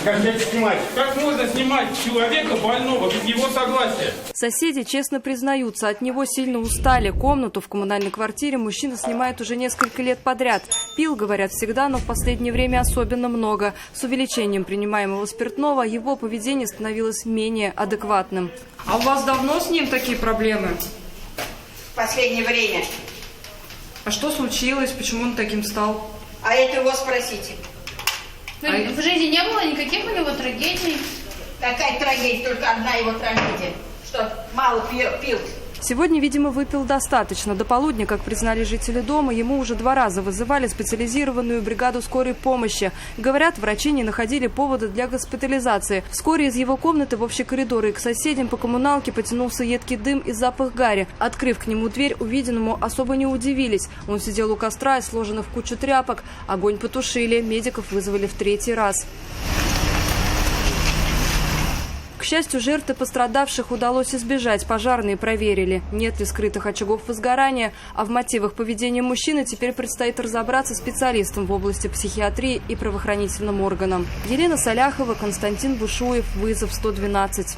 Как снимать? Как можно снимать человека больного без его согласия? Соседи честно признаются, от него сильно устали. Комнату в коммунальной квартире мужчина снимает уже несколько лет подряд. Пил, говорят, всегда, но в последнее время особенно много. С увеличением принимаемого спиртного его поведение становилось менее адекватным. А у вас давно с ним такие проблемы? В последнее время. А что случилось? Почему он таким стал? А это его спросите. В жизни не было никаких у него трагедий? Какая трагедия? Только одна его трагедия. Что мало пил. Сегодня, видимо, выпил достаточно. До полудня, как признали жители дома, ему уже 2 раза вызывали специализированную бригаду скорой помощи. Говорят, врачи не находили повода для госпитализации. Вскоре из его комнаты в общий коридор и к соседям по коммуналке потянулся едкий дым и запах гари. Открыв к нему дверь, увиденному особо не удивились. Он сидел у костра и сложенный в кучу тряпок. Огонь потушили, медиков вызвали в 3-й раз. К счастью, жертв и пострадавших удалось избежать. Пожарные проверили, нет ли скрытых очагов возгорания. А в мотивах поведения мужчины теперь предстоит разобраться специалистам в области психиатрии и правоохранительным органам. Елена Соляхова, Константин Бушуев. Вызов 112.